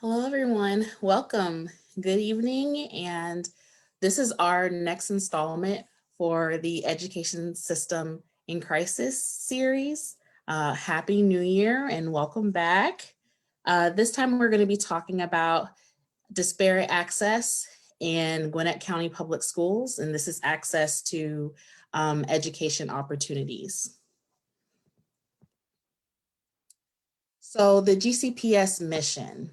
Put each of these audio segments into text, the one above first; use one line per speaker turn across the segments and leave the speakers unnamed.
Hello, everyone. Welcome. Good evening. And this is our next installment for the Education System in Crisis series. Happy New Year and welcome back. This time we're going to be talking about disparate access in Gwinnett County Public Schools, and this is access to education opportunities. So the GCPS mission.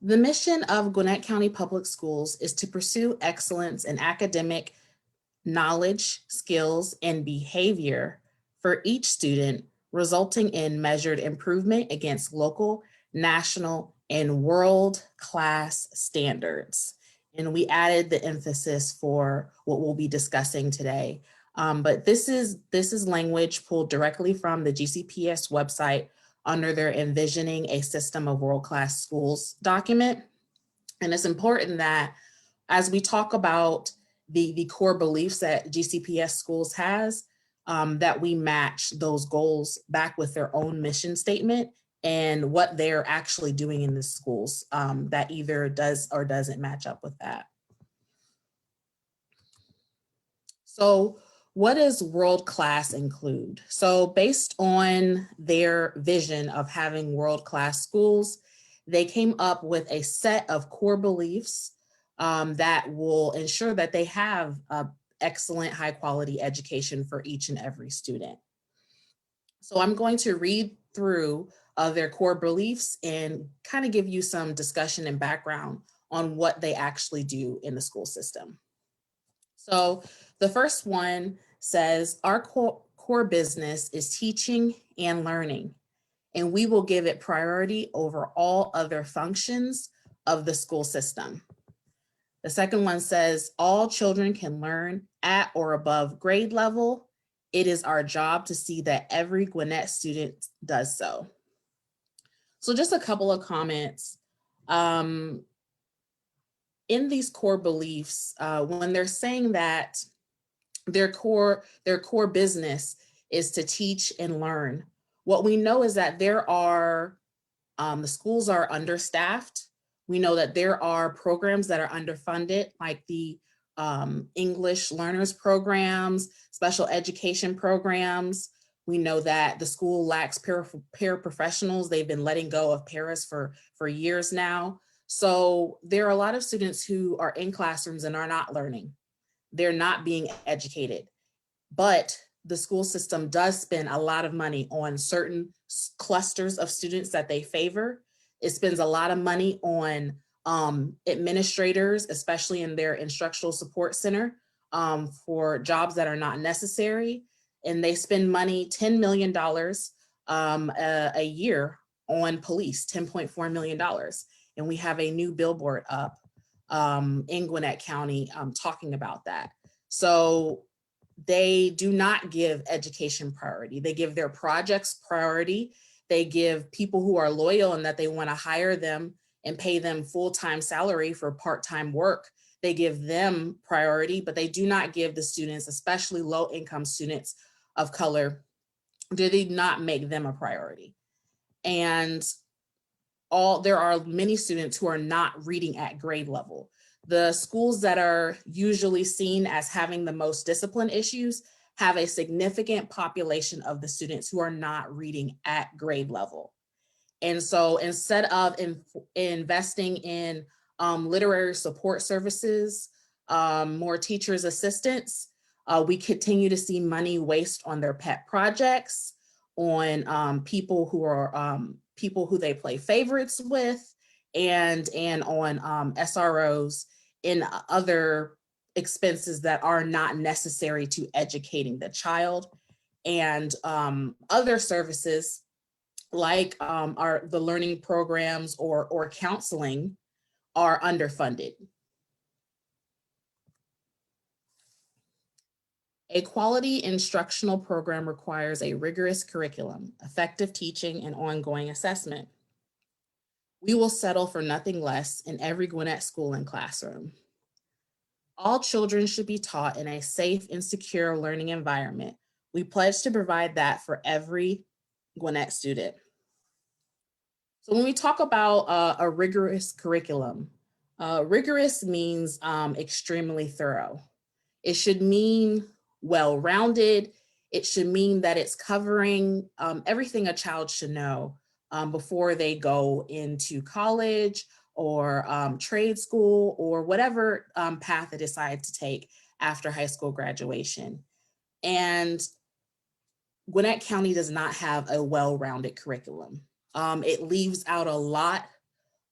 The mission of Gwinnett County Public Schools is to pursue excellence in academic knowledge, skills, and behavior for each student, resulting in measured improvement against local, national, and world-class standards. And we added the emphasis for what we'll be discussing today. But this is language pulled directly from the GCPS website under their Envisioning a System of World-Class Schools document. And it's important that as we talk about the core beliefs that GCPS schools has, that we match those goals back with their own mission statement and what they're actually doing in the schools that either does or doesn't match up with that. So what does world-class include? So based on their vision of having world-class schools, they came up with a set of core beliefs that will ensure that they have excellent high-quality education for each and every student. So I'm going to read through their core beliefs and kind of give you some discussion and background on what they actually do in the school system. So the first one says, our core business is teaching and learning, and we will give it priority over all other functions of the school system. The second one says, all children can learn at or above grade level. It is our job to see that every Gwinnett student does so. So just a couple of comments. In these core beliefs, when they're saying that their core business is to teach and learn, what we know is that there are, the schools are understaffed. We know that there are programs that are underfunded, like the English learners programs, special education programs. We know that the school lacks paraprofessionals. They've been letting go of paras for years now. So there are a lot of students who are in classrooms and are not learning. They're not being educated, but the school system does spend a lot of money on certain clusters of students that they favor. It spends a lot of money on administrators, especially in their instructional support center, for jobs that are not necessary. And they spend money, $10 million a year on police, $10.4 million. And we have a new billboard up in Gwinnett County talking about that. So they do not give education priority. They give their projects priority. They give people who are loyal and that they want to hire them and pay them full-time salary for part-time work. They give them priority, but they do not give the students, especially low-income students of color, they do not make them a priority. And there are many students who are not reading at grade level. The schools that are usually seen as having the most discipline issues have a significant population of the students who are not reading at grade level. And so instead of investing in literary support services, more teachers' assistants, we continue to see money waste on their pet projects, on people who they play favorites with, and on SROs and other expenses that are not necessary to educating the child, and other services like the learning programs or counseling are underfunded. A quality instructional program requires a rigorous curriculum, effective teaching, and ongoing assessment. We will settle for nothing less in every Gwinnett school and classroom. All children should be taught in a safe and secure learning environment. We pledge to provide that for every Gwinnett student. So when we talk about a rigorous curriculum, rigorous means extremely thorough. It should mean well-rounded. It should mean that it's covering everything a child should know before they go into college or trade school or whatever path they decide to take after high school graduation. And Gwinnett County does not have a well-rounded curriculum. It leaves out a lot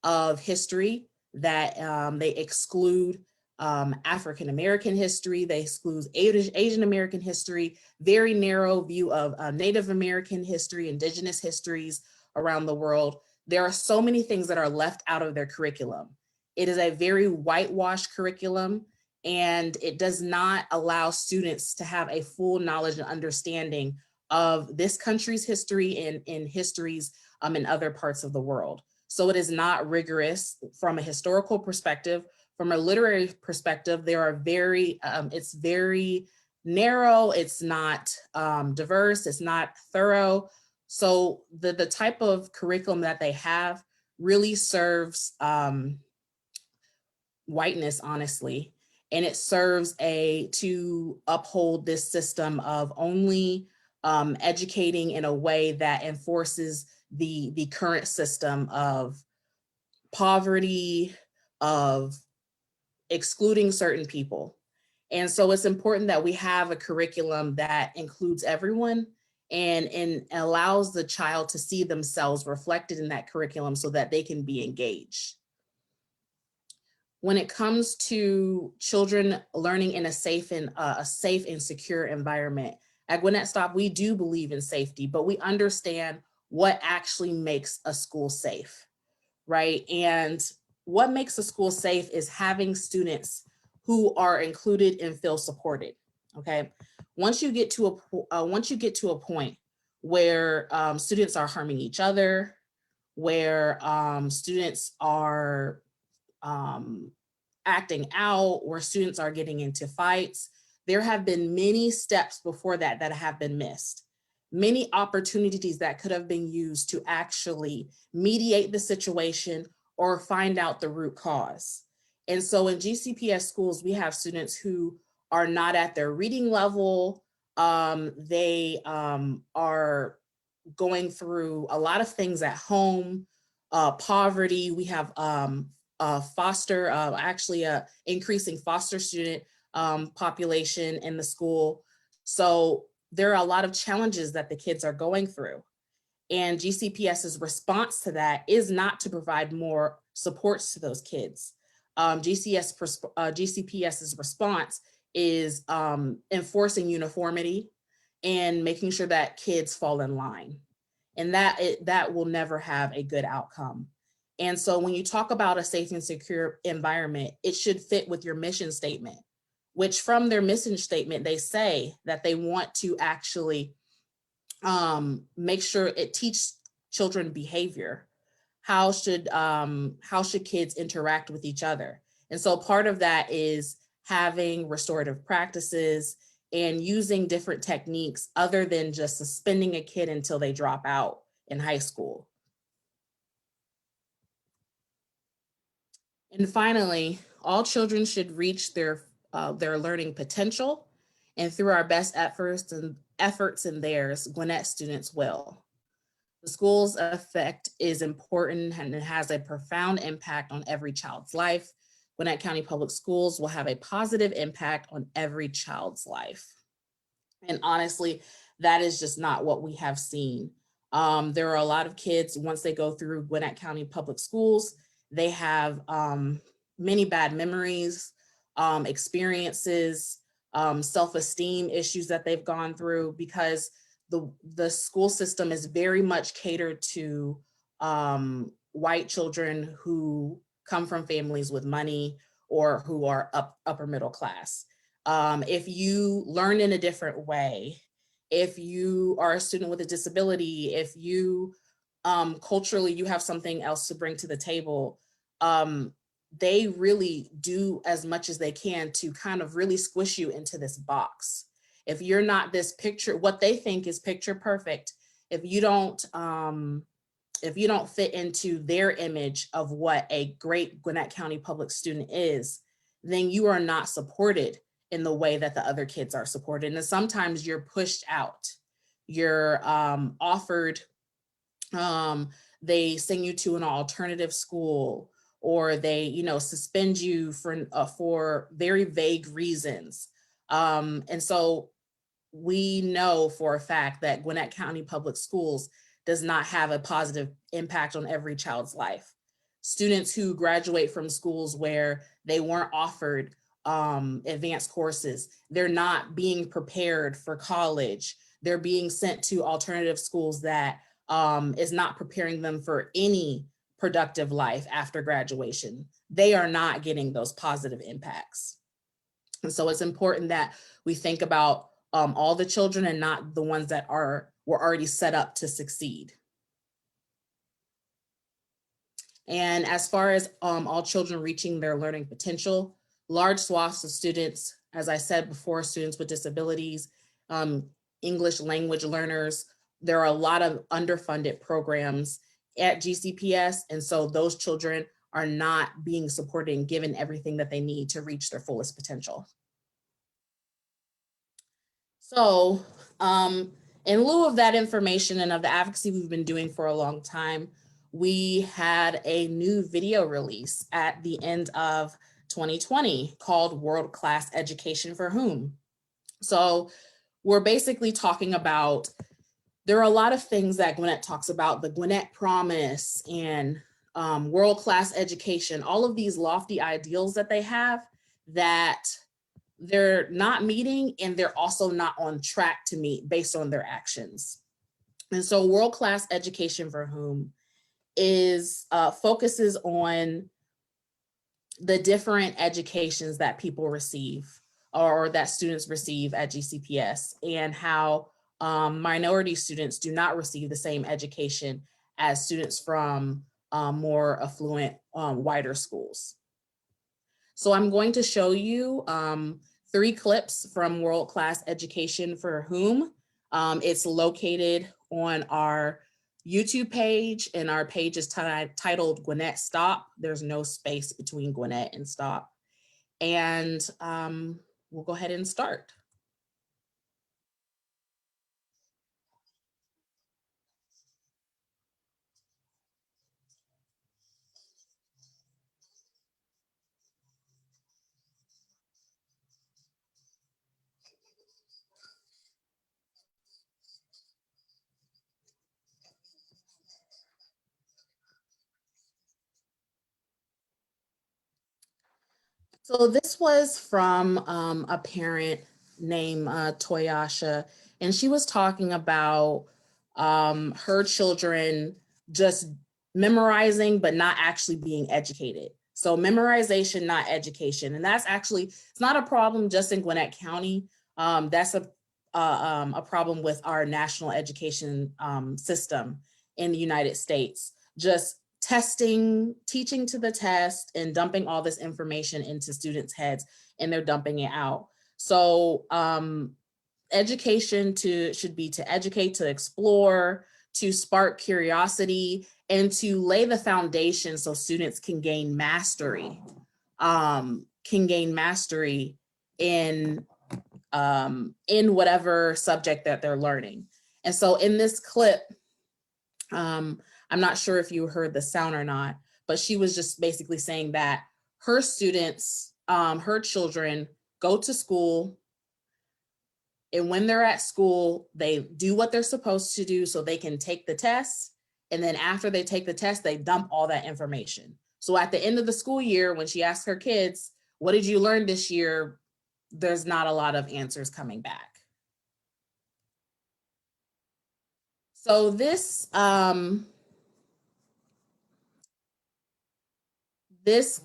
of history that they exclude African-American history, they exclude Asian-American history, very narrow view of Native American history, indigenous histories around the world. There are so many things that are left out of their curriculum. It is a very whitewashed curriculum, and it does not allow students to have a full knowledge and understanding of this country's history and histories in other parts of the world. So it is not rigorous from a historical perspective. From a literary perspective, there are it's very narrow, it's not diverse, it's not thorough. So the type of curriculum that they have really serves whiteness, honestly, and it serves to uphold this system of only educating in a way that enforces the current system of poverty, of excluding certain people. And so it's important that we have a curriculum that includes everyone and allows the child to see themselves reflected in that curriculum so that they can be engaged. When it comes to children learning in a safe and secure environment, at Gwinnett SToPP, we do believe in safety, but we understand what actually makes a school safe, right? And what makes a school safe is having students who are included and feel supported, okay? Once you get to a point where students are harming each other, where students are acting out, where students are getting into fights, there have been many steps before that that have been missed. Many opportunities that could have been used to actually mediate the situation or find out the root cause. And so in GCPS schools, we have students who are not at their reading level. They are going through a lot of things at home, poverty. We have increasing foster student population in the school. So there are a lot of challenges that the kids are going through. And GCPS's response to that is not to provide more supports to those kids. GCPS's response is enforcing uniformity and making sure that kids fall in line. And that will never have a good outcome. And so when you talk about a safe and secure environment, it should fit with your mission statement, which from their mission statement, they say that they want to actually make sure it teaches children behavior. How should kids interact with each other? And so part of that is having restorative practices and using different techniques other than just suspending a kid until they drop out in high school. And finally, all children should reach their learning potential, and through our best efforts and theirs, Gwinnett students will. The school's effect is important and it has a profound impact on every child's life. Gwinnett County Public Schools will have a positive impact on every child's life. And honestly, that is just not what we have seen. There are a lot of kids, once they go through Gwinnett County Public Schools, they have many bad memories, experiences, self-esteem issues that they've gone through because the school system is very much catered to white children who come from families with money or who are upper middle class. If you learn in a different way, if you are a student with a disability, if you culturally you have something else to bring to the table, they really do as much as they can to kind of really squish you into this box. If you're not this picture, what they think is picture perfect, if you don't if you don't fit into their image of what a great Gwinnett County public student is, then you are not supported in the way that the other kids are supported. And sometimes you're pushed out. You're offered, they send you to an alternative school, or they, you know, suspend you for very vague reasons. And so we know for a fact that Gwinnett County Public Schools does not have a positive impact on every child's life. Students who graduate from schools where they weren't offered advanced courses, they're not being prepared for college, they're being sent to alternative schools that is not preparing them for any productive life after graduation. They are not getting those positive impacts. And so it's important that we think about all the children and not the ones that were already set up to succeed. And as far as all children reaching their learning potential, large swaths of students, as I said before, students with disabilities, English language learners, there are a lot of underfunded programs at GCPS. And so those children are not being supported and given everything that they need to reach their fullest potential. So in lieu of that information and of the advocacy we've been doing for a long time, we had a new video release at the end of 2020 called WorldClass Education for Whom? So we're basically talking about, there are a lot of things that Gwinnett talks about, the Gwinnett Promise and world-class education, all of these lofty ideals that they have that they're not meeting, and they're also not on track to meet based on their actions. And so world-class education for whom is focuses on the different educations that people receive or that students receive at GCPS, and how minority students do not receive the same education as students from more affluent, wider schools. So I'm going to show you 3 clips from WorldClass Education for Whom. It's located on our YouTube page, and our page is titled Gwinnett SToPP. There's no space between Gwinnett and SToPP. And we'll go ahead and start. So this was from a parent named Toyasha, and she was talking about her children just memorizing but not actually being educated. So memorization, not education. And that's actually, it's not a problem just in Gwinnett County. That's a problem with our national education system in the United States. Just testing, teaching to the test, and dumping all this information into students' heads, and they're dumping it out. So education should be to educate, to explore, to spark curiosity, and to lay the foundation so students can gain mastery, in whatever subject that they're learning. And so in this clip, I'm not sure if you heard the sound or not, but she was just basically saying that her students, her children go to school, and when they're at school, they do what they're supposed to do so they can take the test. And then after they take the test, they dump all that information. So at the end of the school year, when she asks her kids, what did you learn this year? There's not a lot of answers coming back. So this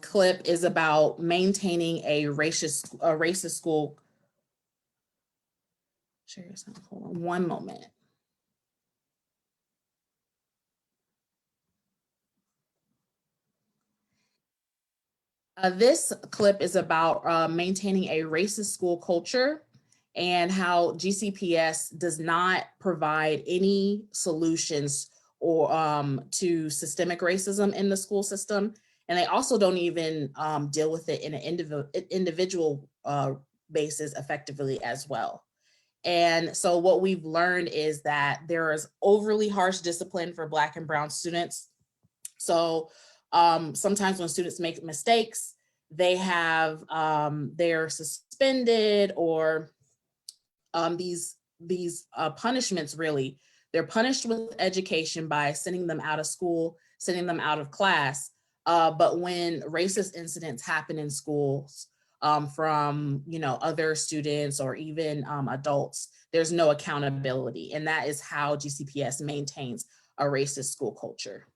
clip is about maintaining a racist school. Share your sound. Hold on one moment. This clip is about maintaining a racist school culture and how GCPS does not provide any solutions or to systemic racism in the school system. And they also don't even deal with it in an individual basis effectively as well. And so what we've learned is that there is overly harsh discipline for Black and Brown students. So sometimes when students make mistakes, they have, they're suspended, or these punishments, really, they're punished with education by sending them out of school, sending them out of class. But when racist incidents happen in schools from, you know, other students or even adults, there's no accountability. And that is how GCPS maintains a racist school culture.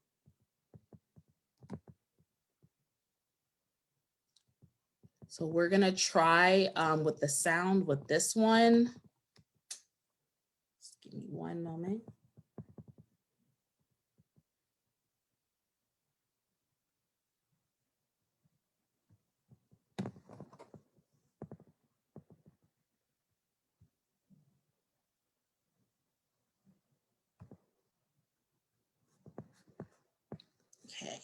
So we're gonna try with the sound with this one. Just give me one moment. Okay.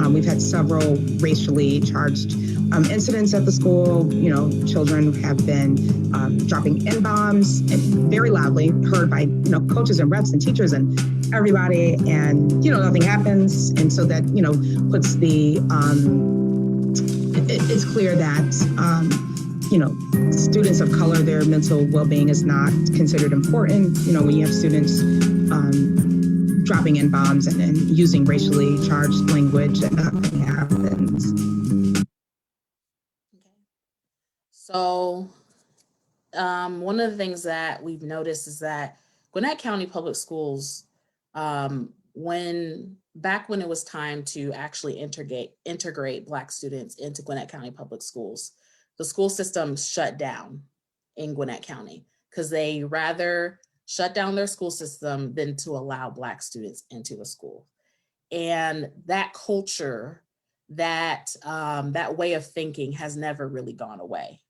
We've had several racially charged incidents at the school. You know, children have been dropping N-bombs very loudly, heard by, you know, coaches and refs and teachers and everybody, and, you know, nothing happens. And so that, you know, puts the, it's clear that, you know, students of color, their mental well-being is not considered important. You know, when you have students dropping N-bombs and using racially charged language, and nothing happens.
Okay. So one of the things that we've noticed is that Gwinnett County Public Schools, back when it was time to actually integrate Black students into Gwinnett County Public Schools, the school system shut down in Gwinnett County because they rather shut down their school system than to allow Black students into a school. And that culture, that way of thinking has never really gone away.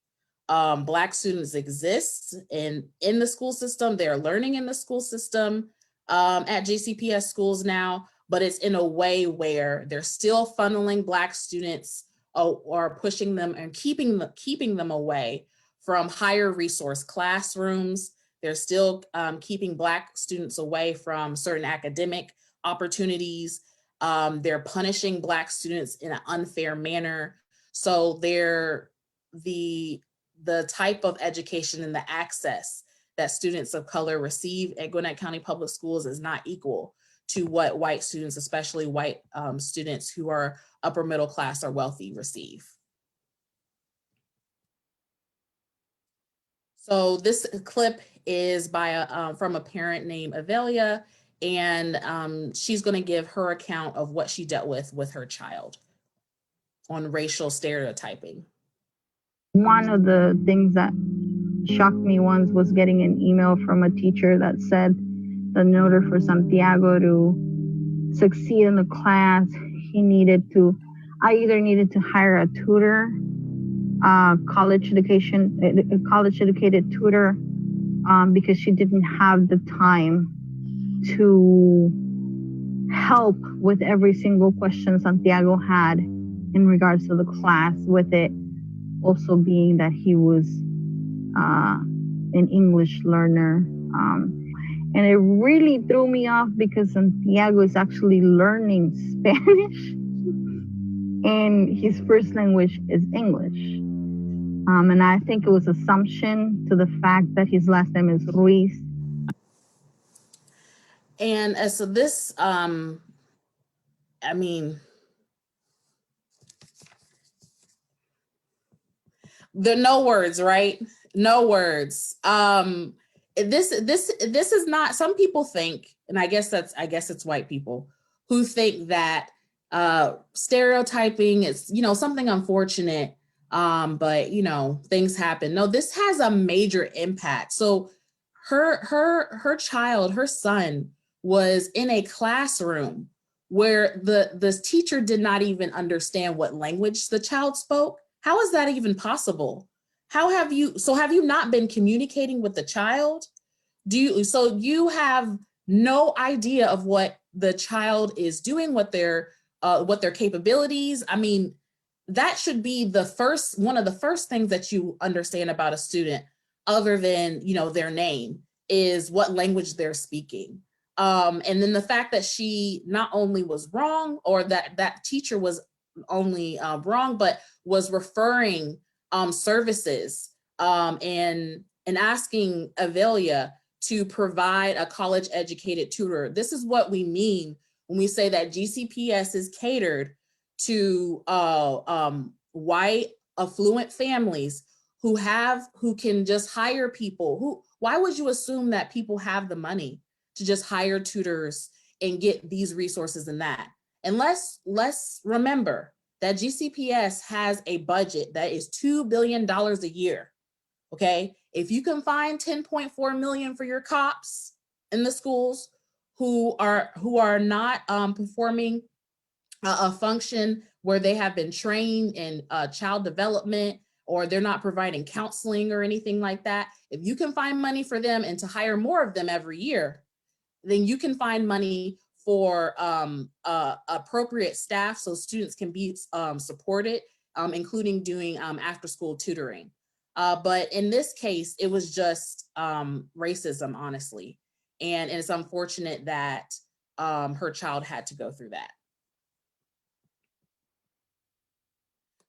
Black students exist in the school system. They're learning in the school system at GCPS schools now, but it's in a way where they're still funneling Black students or pushing them and keeping them away from higher resource classrooms. They're still keeping Black students away from certain academic opportunities. They're punishing Black students in an unfair manner. So the type of education and the access that students of color receive at Gwinnett County Public Schools is not equal to what white students, especially white students who are upper middle class or wealthy, receive. So this clip is by from a parent named Avelia, and she's going to give her account of what she dealt with her child on racial stereotyping.
One of the things that shocked me once was getting an email from a teacher that said that in order for Santiago to succeed in the class, I either needed to hire a tutor, college educated tutor, because she didn't have the time to help with every single question Santiago had in regards to the class, with it also being that he was an English learner. And it really threw me off because Santiago is actually learning Spanish and his first language is English. And I think it was assumption to the fact that his last name is Ruiz.
And so this, I mean, there are no words, right? No words. This is not, some people think, and I guess it's white people who think that stereotyping is, you know, something unfortunate, but you know, things happen. No, this has a major impact. So her child, her son, was in a classroom where the teacher did not even understand what language the child spoke. How is that even possible? Have you not been communicating with the child? So you have no idea of what the child is doing, what their capabilities. I mean, that should be one of the first things that you understand about a student, other than, their name, is what language they're speaking. And then the fact that she not only was wrong, or that teacher was only wrong, but was referring services and asking Avelia to provide a college educated tutor. This is what we mean when we say that GCPS is catered to white affluent families who can just hire people. Why would you assume that people have the money to just hire tutors and get these resources and that? And let's remember that GCPS has a budget that is $2 billion a year. Okay, if you can find 10.4 million for your cops in the schools who are not performing a function where they have been trained in child development, or they're not providing counseling or anything like that, if you can find money for them and to hire more of them every year, then you can find money for appropriate staff so students can be supported, including doing after school tutoring. But in this case, it was just racism, honestly. And it's unfortunate that her child had to go through that.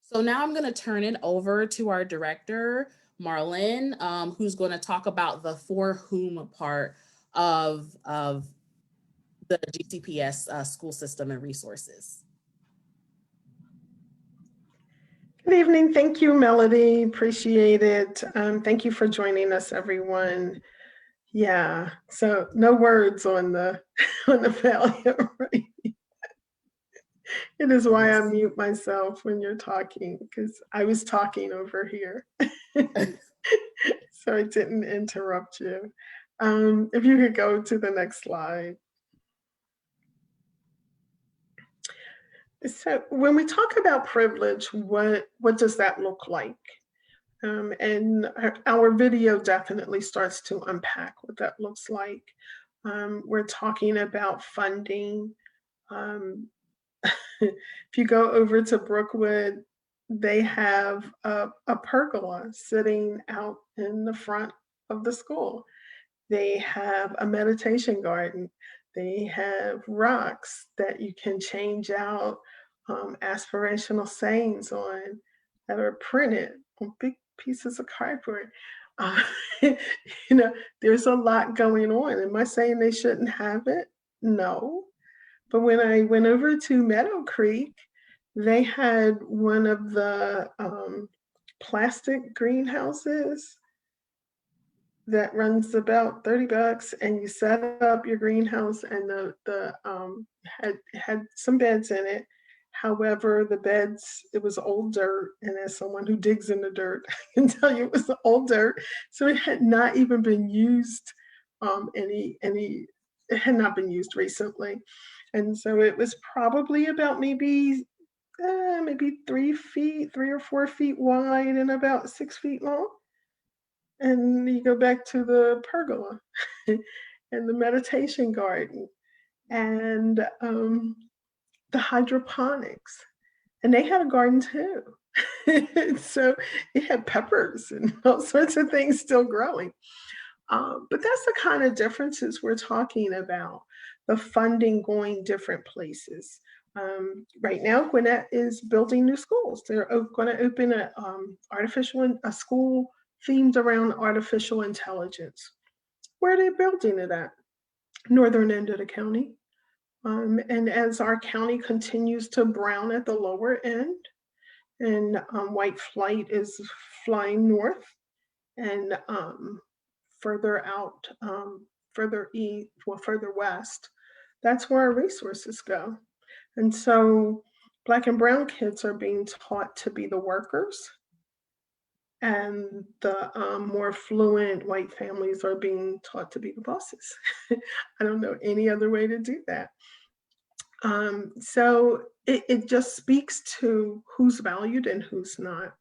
So now I'm going to turn it over to our director, Marlene, who's going to talk about the for whom part of the GCPS school system and resources.
Good evening. Thank you, Melody. Appreciate it. Thank you for joining us, everyone. Yeah, so no words on the failure, right? It is why I mute myself when you're talking, because I was talking over here. So I didn't interrupt you. If you could go to the next slide. So when we talk about privilege, what does that look like? And our video definitely starts to unpack what that looks like. We're talking about funding. If you go over to Brookwood, they have a pergola sitting out in the front of the school. They have a meditation garden. They have rocks that you can change out aspirational sayings on that are printed on big pieces of cardboard. There's a lot going on. Am I saying they shouldn't have it? No. But when I went over to Meadow Creek, they had one of the plastic greenhouses that runs about $30, and you set up your greenhouse, and the had some beds in it. However, the beds, it was old dirt, and as someone who digs in the dirt, I can tell you it was old dirt. So it had not even been used it had not been used recently. And so it was probably about maybe 3 or 4 feet wide and about 6 feet long. And you go back to the pergola and the meditation garden and the hydroponics. And they had a garden too. So it had peppers and all sorts of things still growing. But that's the kind of differences we're talking about, the funding going different places. Right now, Gwinnett is building new schools. They're going to open a school themed around artificial intelligence. Where are they building it at? Northern end of the county. And as our county continues to brown at the lower end, and white flight is flying north, and further out, further east, further west, that's where our resources go. And so Black and brown kids are being taught to be the workers, and the more fluent white families are being taught to be the bosses. I don't know any other way to do that. So it just speaks to who's valued and who's not.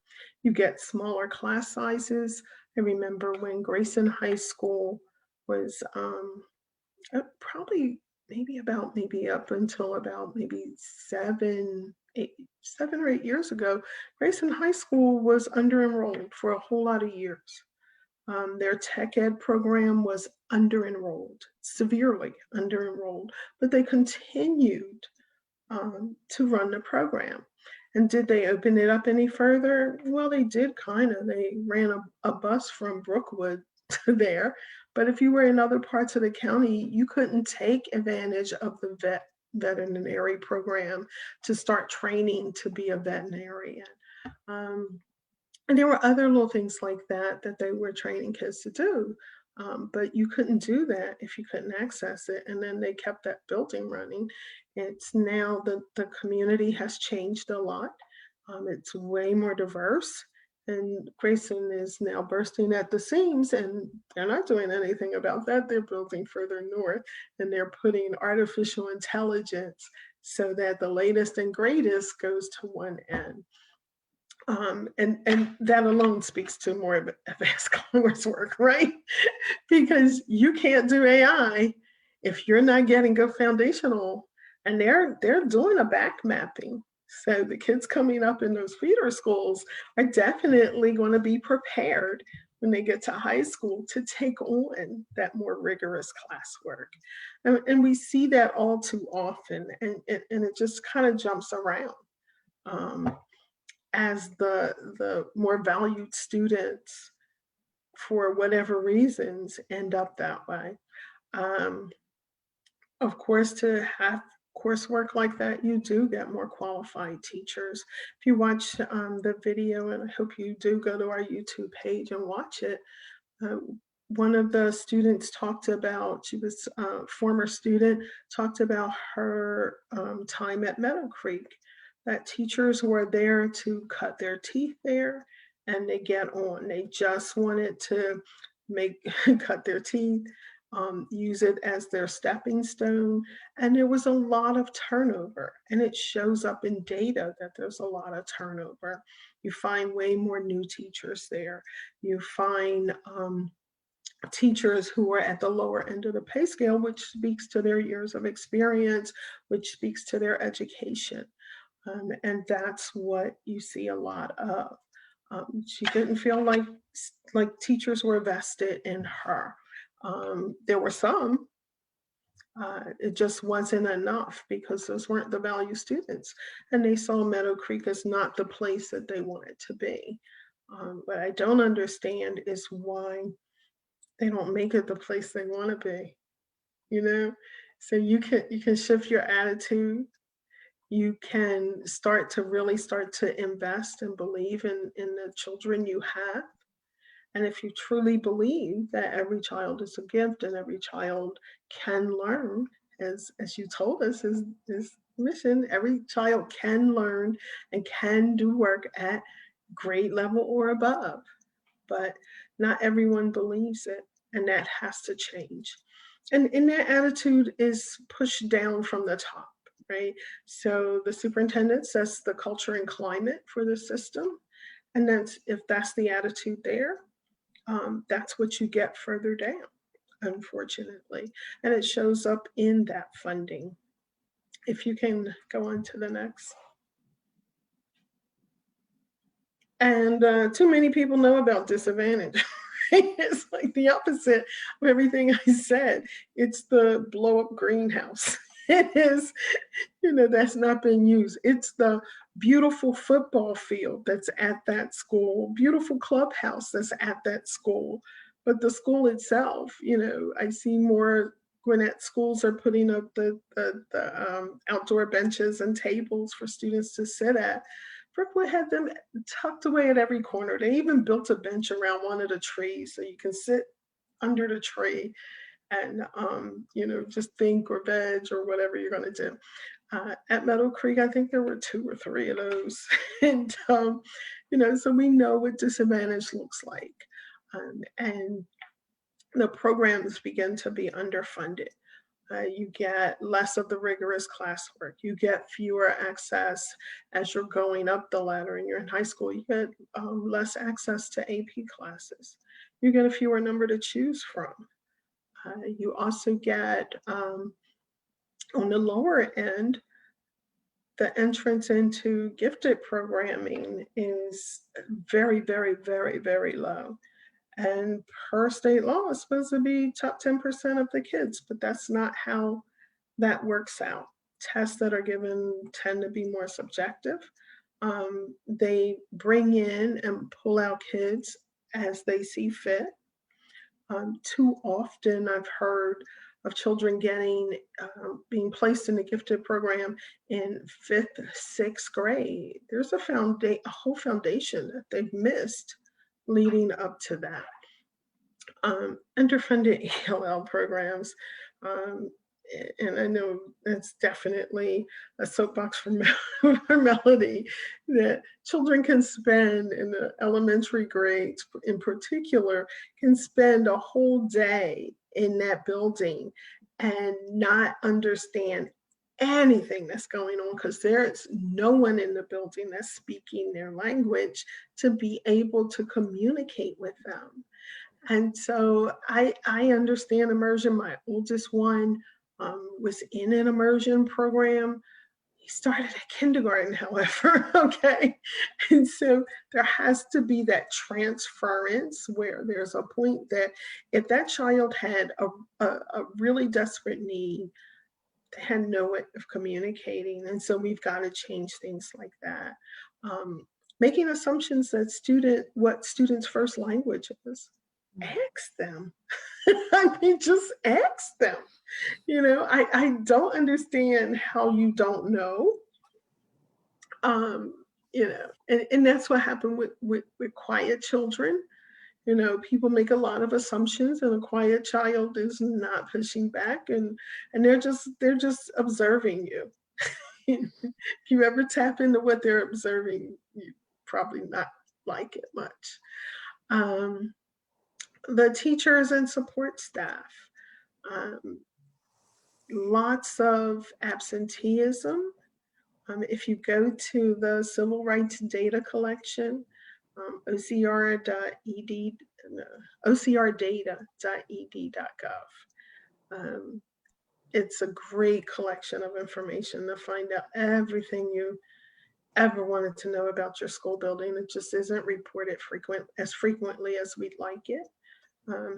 You get smaller class sizes. I remember when Grayson High School was probably maybe up until about maybe 7 or 8 years ago, Grayson High School was under enrolled for a whole lot of years. Their tech ed program was under enrolled, severely under enrolled, but they continued to run the program. And did they open it up any further? Well, they did kind of. They ran a bus from Brookwood to there. But if you were in other parts of the county, you couldn't take advantage of the veterinary program to start training to be a veterinarian. Um, and there were other little things like that that they were training kids to do. But you couldn't do that if you couldn't access it. And then they kept that building running. It's now the community has changed a lot. It's way more diverse. And Grayson is now bursting at the seams, and they're not doing anything about that. They're building further north, and they're putting artificial intelligence so that the latest and greatest goes to one end. And that alone speaks to more advanced coursework, right? Because you can't do AI if you're not getting good foundational, and they're doing a back mapping. So the kids coming up in those feeder schools are definitely going to be prepared when they get to high school to take on that more rigorous classwork. And we see that all too often, and it just kind of jumps around. As the more valued students, for whatever reasons, end up that way. Of course, to have coursework like that, you do get more qualified teachers. If you watch the video, and I hope you do go to our YouTube page and watch it, one of the students talked about, she was a former student, talked about her time at Meadow Creek, that teachers were there to cut their teeth there, and they get on. They just wanted to cut their teeth, use it as their stepping stone. And there was a lot of turnover, and it shows up in data that there's a lot of turnover. You find way more new teachers there. You find teachers who are at the lower end of the pay scale, which speaks to their years of experience, which speaks to their education. And that's what you see a lot of. She didn't feel like teachers were vested in her. There were some. It just wasn't enough because those weren't the value students, and they saw Meadow Creek as not the place that they wanted to be. What I don't understand is why they don't make it the place they want to be. You know, so you can shift your attitude. You can start to invest and believe in the children you have. And if you truly believe that every child is a gift and every child can learn, as you told us, is mission, every child can learn and can do work at grade level or above. But not everyone believes it, and that has to change. And that attitude is pushed down from the top. Right? So the superintendent sets the culture and climate for the system. And if that's the attitude there, that's what you get further down, unfortunately. And it shows up in that funding. If you can go on to the next. And too many people know about disadvantage. It's like the opposite of everything I said. It's the blow up greenhouse. It is, that's not been used. It's the beautiful football field that's at that school, beautiful clubhouse that's at that school. But the school itself, I see more Gwinnett schools are putting up the outdoor benches and tables for students to sit at. Brookwood had them tucked away at every corner. They even built a bench around one of the trees so you can sit under the tree and just think or veg or whatever you're going to do. At Meadow Creek, I think there were 2 or 3 of those. And, so we know what disadvantage looks like. And the programs begin to be underfunded. You get less of the rigorous classwork. You get fewer access as you're going up the ladder and you're in high school. You get less access to AP classes. You get a fewer number to choose from. You also get, on the lower end, the entrance into gifted programming is very, very, very, very low. And per state law, it's supposed to be top 10% of the kids, but that's not how that works out. Tests that are given tend to be more subjective. They bring in and pull out kids as they see fit. Too often I've heard of children being placed in the gifted program in 5th, 6th grade. There's a whole foundation that they've missed leading up to that. Underfunded ELL programs, and I know that's definitely a soapbox for Melody, that children can spend in the elementary grades in particular, can spend a whole day in that building and not understand anything that's going on because there's no one in the building that's speaking their language to be able to communicate with them. And so I understand immersion. My oldest one was in an immersion program. He started at kindergarten, however, okay? And so there has to be that transference where there's a point that if that child had a really desperate need, they had no way of communicating. And so we've got to change things like that. Making assumptions that what students' first language is. Ask them. I mean, just ask them. You know, I don't understand how you don't know. You know, and that's what happened with quiet children. You know, people make a lot of assumptions, and a quiet child is not pushing back, and they're just observing you. If you ever tap into what they're observing, you probably not like it much. The teachers and support staff, lots of absenteeism. If you go to the civil rights data collection, ocrdata.ed.gov. It's a great collection of information to find out everything you ever wanted to know about your school building. It just isn't reported as frequently as we'd like it.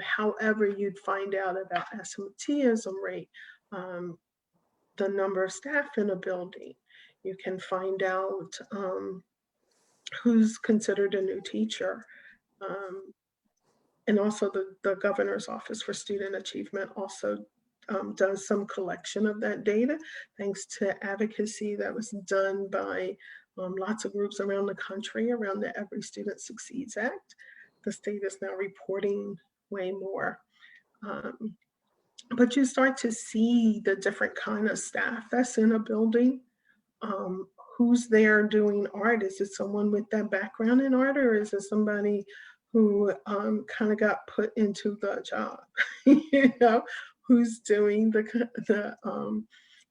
However, you'd find out about absenteeism rate, the number of staff in a building. You can find out who's considered a new teacher. And also the Governor's Office for Student Achievement also does some collection of that data, thanks to advocacy that was done by lots of groups around the country around the Every Student Succeeds Act. The state is now reporting way more. But you start to see the different kind of staff that's in a building. Who's there doing art? Is it someone with that background in art, or is it somebody who kind of got put into the job? You know, who's doing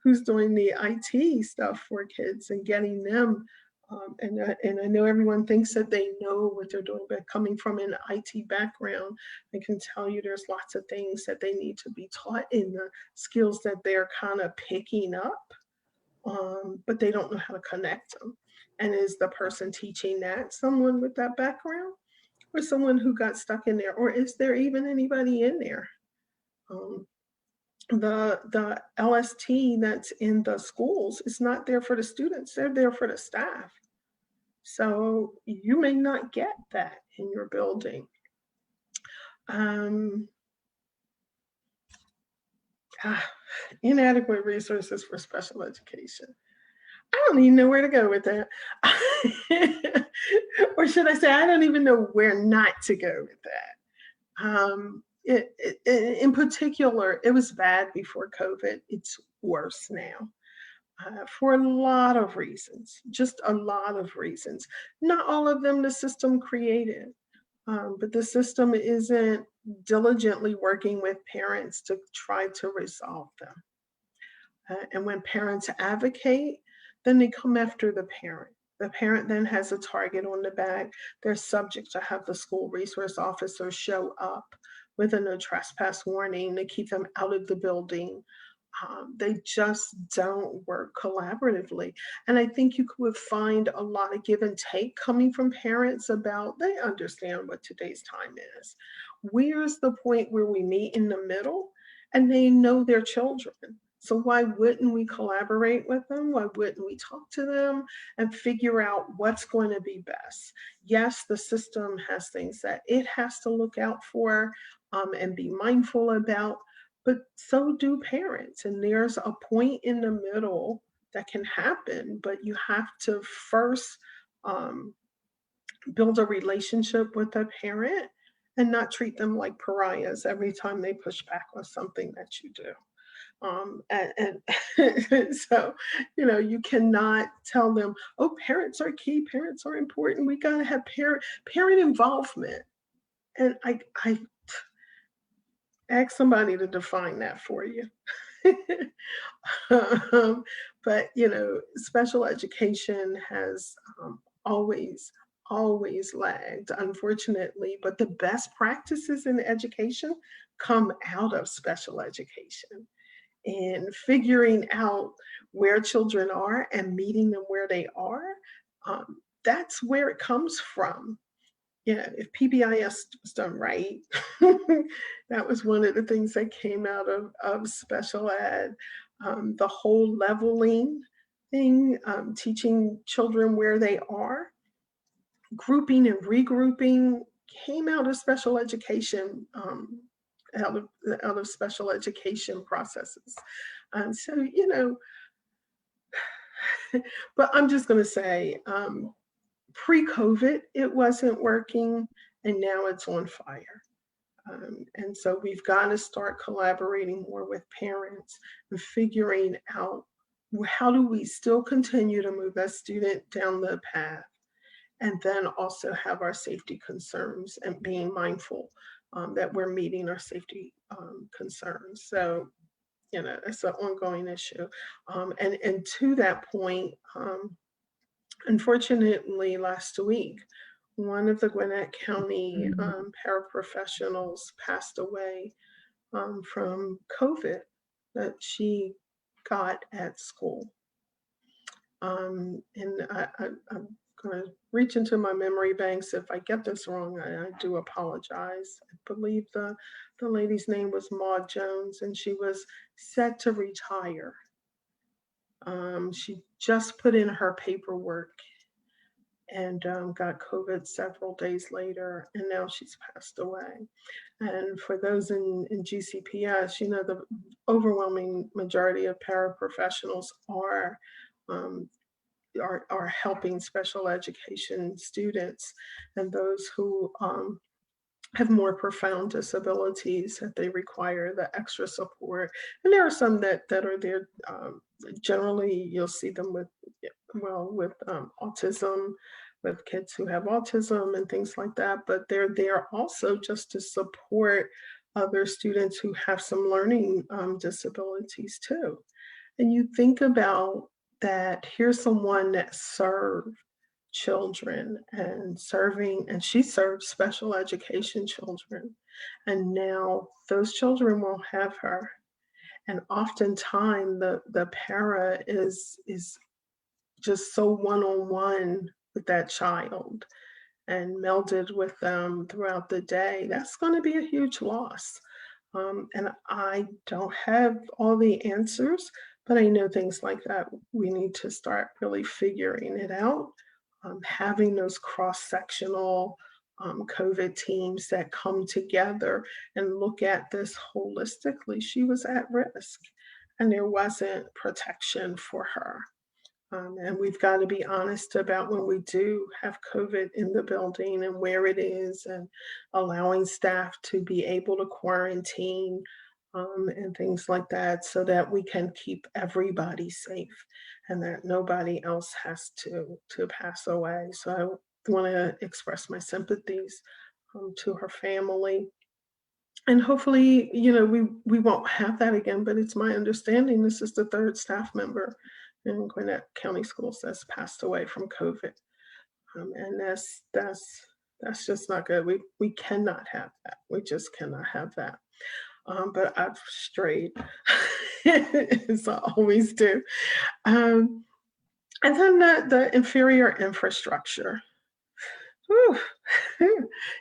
who's doing the IT stuff for kids and getting them. And I know everyone thinks that they know what they're doing, but coming from an IT background, I can tell you there's lots of things that they need to be taught in the skills that they're kind of picking up, but they don't know how to connect them. And is the person teaching that someone with that background, or someone who got stuck in there, or is there even anybody in there? The LST that's in the schools is not there for the students, they're there for the staff. So you may not get that in your building. Inadequate resources for special education. I don't even know where to go with that. Or should I say, I don't even know where not to go with that. In particular, it was bad before COVID. It's worse now for a lot of reasons, just a lot of reasons. Not all of them the system created. but the system isn't diligently working with parents to try to resolve them. And when parents advocate, then they come after the parent. The parent then has a target on the back. They're subject to have the school resource officer show up with a no trespass warning to keep them out of the building. They just don't work collaboratively. And I think you would find a lot of give and take coming from parents about they understand what today's time is. Where's the point where we meet in the middle and they know their children? So why wouldn't we collaborate with them? Why wouldn't we talk to them and figure out what's going to be best? Yes, the system has things that it has to look out for and be mindful about, but so do parents. And there's a point in the middle that can happen, but you have to first build a relationship with a parent and not treat them like pariahs every time they push back on something that you do. And so, you cannot tell them, oh, parents are key, parents are important. We got to have parent involvement. And I ask somebody to define that for you. But special education has always lagged, unfortunately. But the best practices in education come out of special education, and figuring out where children are and meeting them where they are. That's where it comes from. If PBIS was done right, that was one of the things that came out of special ed. The whole leveling thing, teaching children where they are, grouping and regrouping came out of special education, out of special education processes. So, but I'm just going to say, pre-COVID, it wasn't working, and now it's on fire. And so we've got to start collaborating more with parents and figuring out how do we still continue to move that student down the path, and then also have our safety concerns and being mindful that we're meeting our safety concerns. So, it's an ongoing issue. And to that point, unfortunately, last week, one of the Gwinnett County paraprofessionals passed away from COVID that she got at school. And I'm going to reach into my memory banks. If I get this wrong, I do apologize. I believe the lady's name was Maud Jones, and she was set to retire. She just put in her paperwork and got COVID several days later, and now she's passed away. And for those in GCPS, the overwhelming majority of paraprofessionals are helping special education students and those who have more profound disabilities that they require the extra support. And there are some that are there. Generally, you'll see them with autism, with kids who have autism and things like that. But they're there also just to support other students who have some learning disabilities too. And you think about that, here's someone that served children and she served special education children. And now those children won't have her. And oftentimes the para is just so one-on-one with that child and melded with them throughout the day. That's going to be a huge loss. And I don't have all the answers, but I know things like that, we need to start really figuring it out. Having those cross-sectional COVID teams that come together and look at this holistically. She was at risk and there wasn't protection for her. And we've got to be honest about when we do have COVID in the building and where it is, and allowing staff to be able to quarantine and things like that, so that we can keep everybody safe and that nobody else has to pass away. So I want to express my sympathies to her family. And hopefully, you know, we won't have that again, but it's my understanding this is the third staff member in Gwinnett County Schools that's passed away from COVID. And that's just not good. We cannot have that. We just cannot have that. But I've strayed, as I always do. And then the inferior infrastructure. Whew.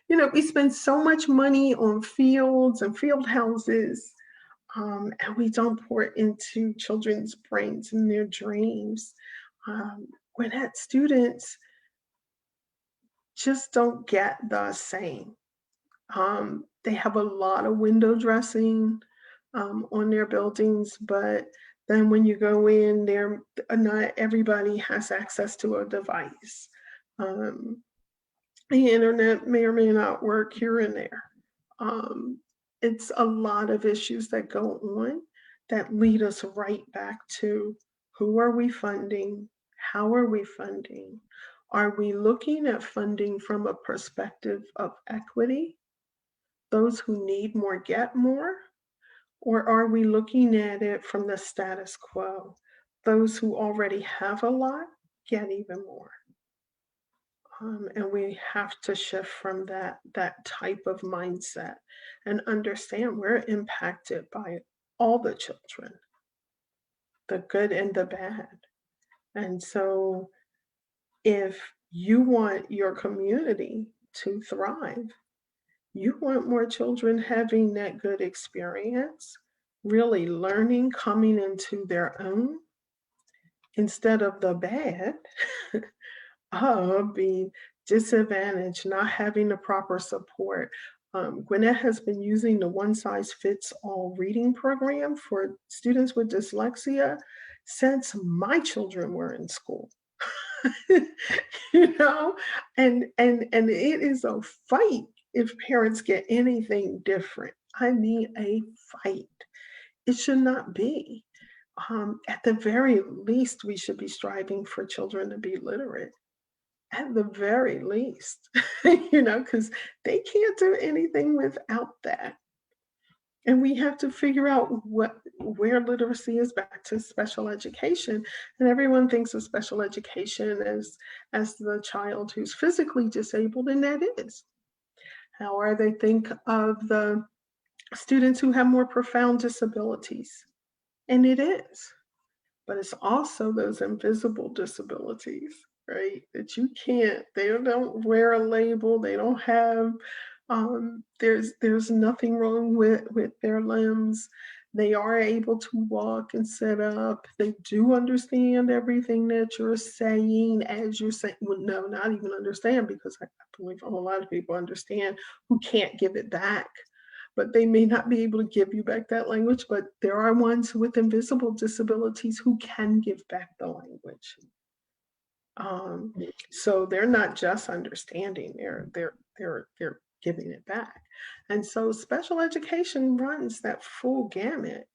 You know, we spend so much money on fields and field houses, and we don't pour into children's brains and their dreams. Gwinnett students just don't get the same. They have a lot of window dressing on their buildings, but then when you go in there, not everybody has access to a device. The internet may or may not work here and there. It's a lot of issues that go on that lead us right back to who are we funding? How are we funding? Are we looking at funding from a perspective of equity? Those who need more get more? Or are we looking at it from the status quo? Those who already have a lot get even more. And we have to shift from that type of mindset and understand we're impacted by all the children, the good and the bad. And so if you want your community to thrive, you want more children having that good experience, really learning, coming into their own, instead of the bad of being disadvantaged, not having the proper support. Gwinnett has been using the one-size-fits-all reading program for students with dyslexia since my children were in school. You know, and it is a fight if parents get anything different. I mean, a fight. It should not be. At the very least, we should be striving for children to be literate. At the very least, you know, because they can't do anything without that. And we have to figure out where literacy is back to special education. And everyone thinks of special education as the child who's physically disabled, and that is. However, they think of the students who have more profound disabilities, and it is. But it's also those invisible disabilities, right? That you can't, they don't wear a label, they don't have, there's nothing wrong with their limbs. They are able to walk and sit up. They do understand everything that you're saying as you're saying. Well, no, not even understand, because I believe a whole lot of people understand who can't give it back. But they may not be able to give you back that language, but there are ones with invisible disabilities who can give back the language. So they're not just understanding, they're giving it back. And so special education runs that full gamut.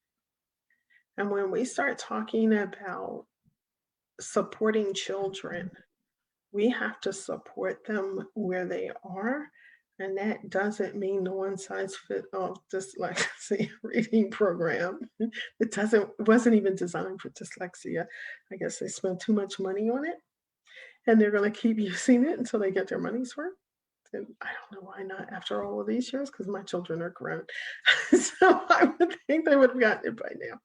And when we start talking about supporting children, we have to support them where they are. And that doesn't mean the one-size-fits-all dyslexia reading program. It wasn't even designed for dyslexia. I guess they spent too much money on it, and they're going to keep using it until they get their money's worth. And I don't know why not after all of these years, because my children are grown. So I would think they would have gotten it by now.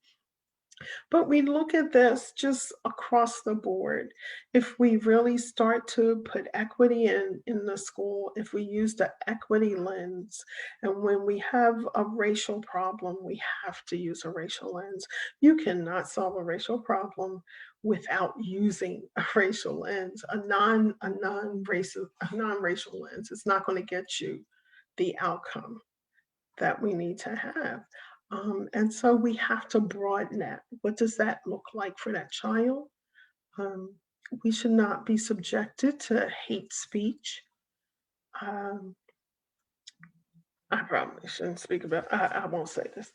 But we look at this just across the board. If we really start to put equity in the school, if we use the equity lens, and when we have a racial problem, we have to use a racial lens. You cannot solve a racial problem without using a racial lens, a non-racial lens. It's not going to get you the outcome that we need to have. And so we have to broaden that. What does that look like for that child? We should not be subjected to hate speech. I probably shouldn't speak about, I won't say this,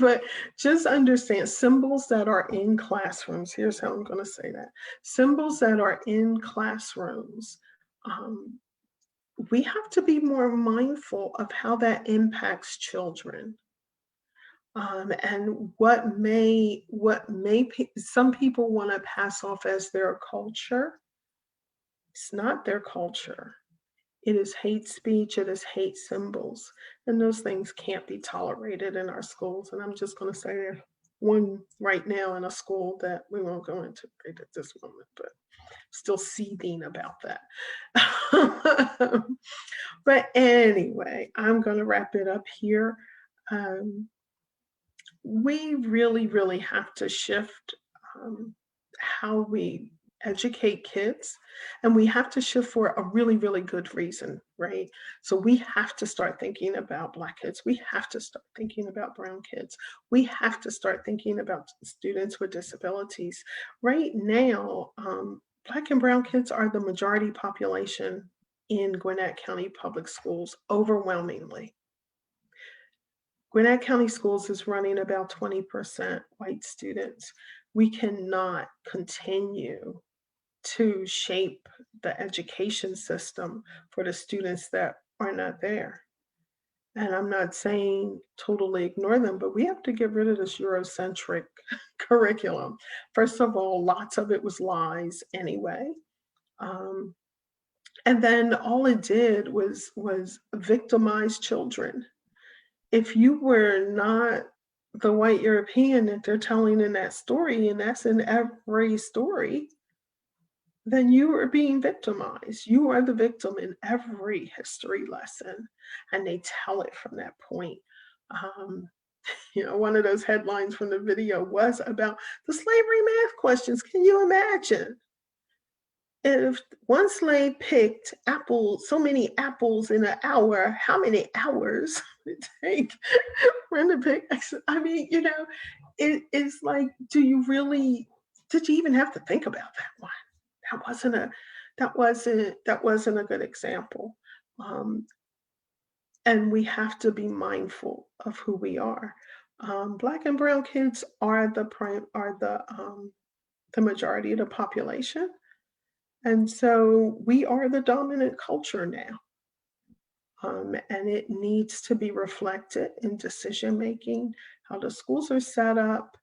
but just understand symbols that are in classrooms. Here's how I'm going to say that. Symbols that are in classrooms we have to be more mindful of how that impacts children. And some people want to pass off as their culture. It's not their culture. It is hate speech, it is hate symbols, and those things can't be tolerated in our schools. And I'm just going to say there's one right now in a school that we won't go into right at this moment, but still seething about that. But anyway, I'm going to wrap it up here. We really, really have to shift how we educate kids, and we have to shift for a really, really good reason, right? So we have to start thinking about Black kids. We have to start thinking about brown kids. We have to start thinking about students with disabilities. Right now, Black and brown kids are the majority population in Gwinnett County Public Schools, overwhelmingly. Gwinnett County Schools is running about 20% white students. We cannot continue to shape the education system for the students that are not there. And I'm not saying totally ignore them, but we have to get rid of this Eurocentric curriculum. First of all, lots of it was lies anyway. And then all it did was victimize children. If you were not the white European that they're telling in that story, and that's in every story, then you are being victimized. You are the victim in every history lesson, and they tell it from that point. One of those headlines from the video was about the slavery math questions. Can you imagine? If one slave picked so many apples in an hour, how many hours would it take for him to pick? I mean, it's like, did you even have to think about that one? That wasn't a good example. And we have to be mindful of who we are. Black and brown kids are the majority of the population. And so we are the dominant culture now. And it needs to be reflected in decision making, how the schools are set up.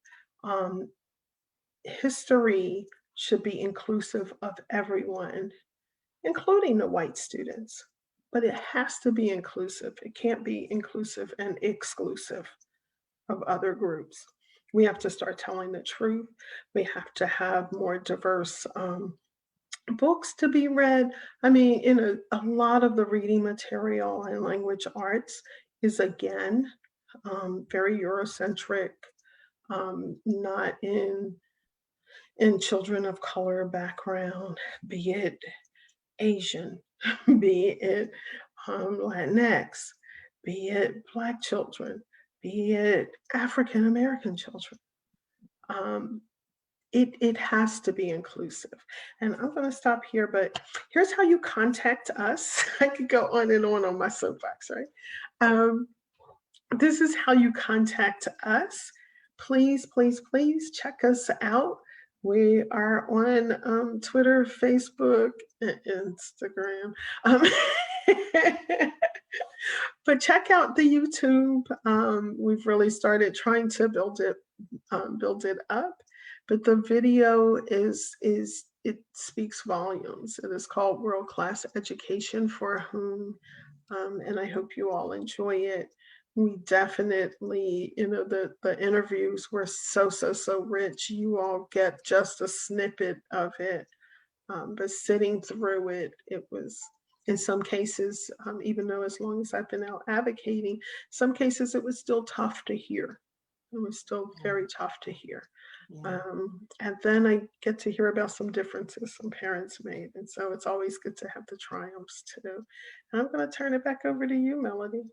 History should be inclusive of everyone, including the white students. But it has to be inclusive. It can't be inclusive and exclusive of other groups. We have to start telling the truth. We have to have more diverse books to be read. I mean, in a lot of the reading material and language arts is, again, very Eurocentric, not in children of color background, be it Asian, be it Latinx, be it Black children, be it African American children. It has to be inclusive. And I'm going to stop here, but here's how you contact us. I could go on and on my soapbox, right? This is how you contact us. Please, please, please check us out. We are on Twitter, Facebook, and Instagram. But check out the YouTube. We've really started trying to build it up. But the video it speaks volumes. It is called WorldClass Education for Whom, and I hope you all enjoy it. We definitely, the interviews were so rich. You all get just a snippet of it, but sitting through it, it was, in some cases, even though as long as I've been out advocating, some cases it was still tough to hear. It was still very tough to hear. Yeah. And then I get to hear about some differences some parents made. And so it's always good to have the triumphs too. And I'm going to turn it back over to you, Melody.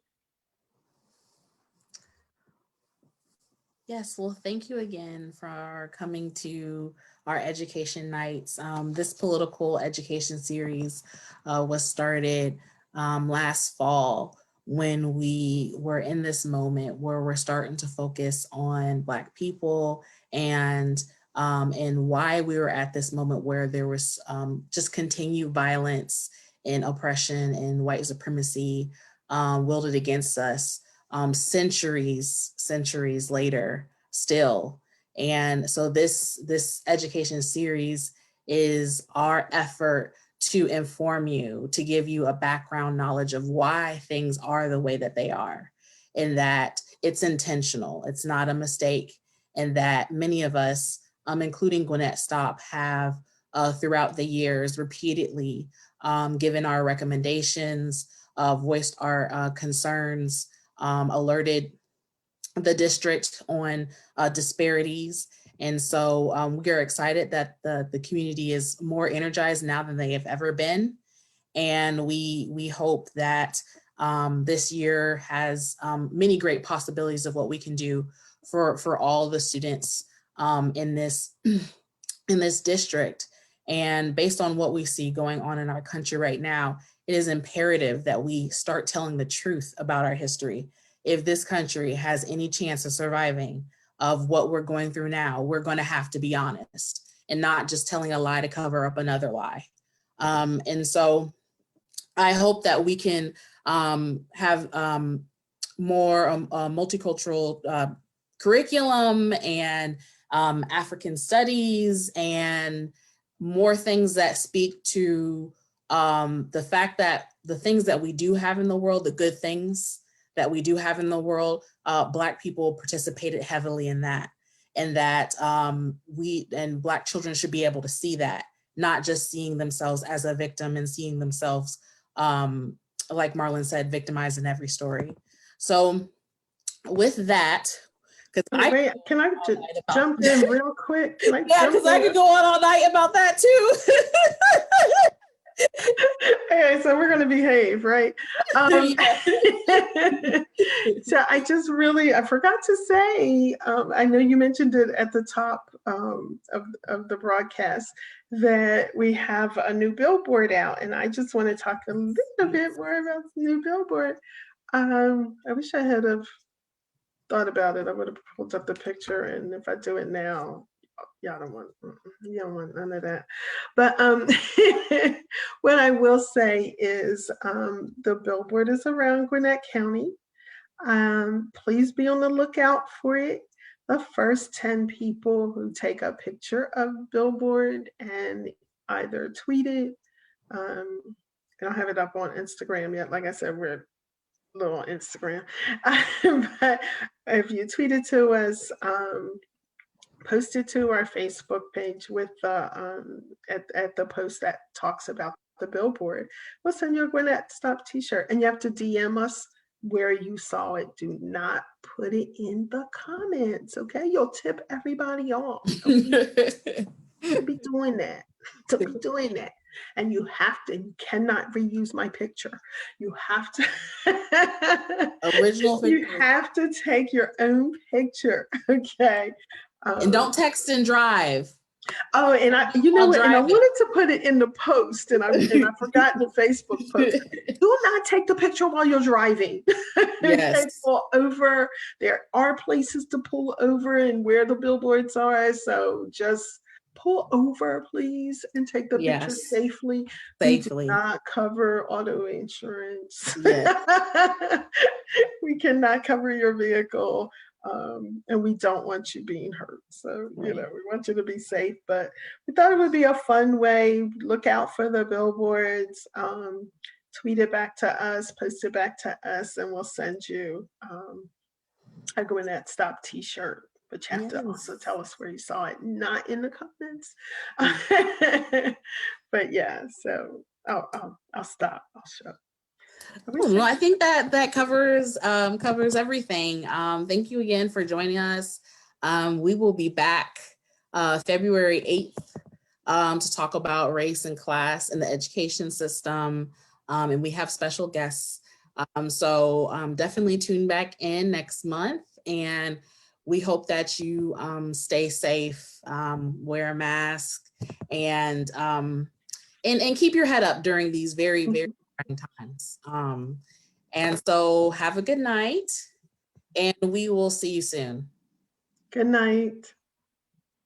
Yes, well, thank you again for coming to our education nights. This political education series was started last fall, when we were in this moment where we're starting to focus on Black people and why we were at this moment where there was just continued violence and oppression and white supremacy wielded against us centuries later still. And so this education series is our effort to inform you, to give you a background knowledge of why things are the way that they are, and that it's intentional, it's not a mistake, and that many of us, including Gwinnett SToPP, have throughout the years repeatedly given our recommendations, voiced our concerns, alerted the district on disparities. And so we are excited that the community is more energized now than they have ever been. And we hope that this year has many great possibilities of what we can do for all the students in this district. And based on what we see going on in our country right now, it is imperative that we start telling the truth about our history. If this country has any chance of surviving of what we're going through now, we're going to have to be honest and not just telling a lie to cover up another lie. And so I hope that we can have more multicultural curriculum and African studies and more things that speak to the fact that the things that we do have in the world, the good things that we do have in the world, Black people participated heavily in that. And that Black children should be able to see that, not just seeing themselves as a victim and seeing themselves, like Marlon said, victimized in every story. So with that,
wait, can I just jump in real quick?
Yeah, because I could go on all night about that too.
Okay, so we're going to behave, right? So I forgot to say, I know you mentioned it at the top of the broadcast, that we have a new billboard out, and I just want to talk a little bit more about the new billboard. I wish I had have thought about it. I would have pulled up the picture, and if I do it now, y'all don't want none of that. But what I will say is the billboard is around Gwinnett County. Please be on the lookout for it. The first 10 people who take a picture of billboard and either tweet it, I don't have it up on Instagram yet. Like I said, we're little on Instagram. But if you tweet it to us, post it to our Facebook page with at the post that talks about the billboard, we'll send you a Gwinnett SToPP t-shirt, and you have to DM us where you saw it. Do not put it in the comments, okay? You'll tip everybody off. Don't be doing that. Don't be doing that. And you cannot reuse my picture. You have to
original picture.
You have to take your own picture, okay?
And don't text and drive.
Oh, and I wanted to put it in the post, and I forgot the Facebook post. Do not take the picture while you're driving.
Yes.
Pull over. There are places to pull over and where the billboards are. So just pull over, please, and take the picture safely. We do not cover auto insurance. Yes. We cannot cover your vehicle. And we don't want you being hurt. So, we want you to be safe, but we thought it would be a fun way. Look out for the billboards, tweet it back to us, post it back to us, and we'll send you a Gwinnett SToPP t-shirt. But you have to also tell us where you saw it, not in the comments. But yeah, so I'll stop. I'll shut.
Well, I think that covers everything. Thank you again for joining us. We will be back February 8th to talk about race and class in the education system. And we have special guests. So definitely tune back in next month. And we hope that you stay safe, wear a mask, and keep your head up during these very, very times. And so have a good night, and we will see you soon.
Good night.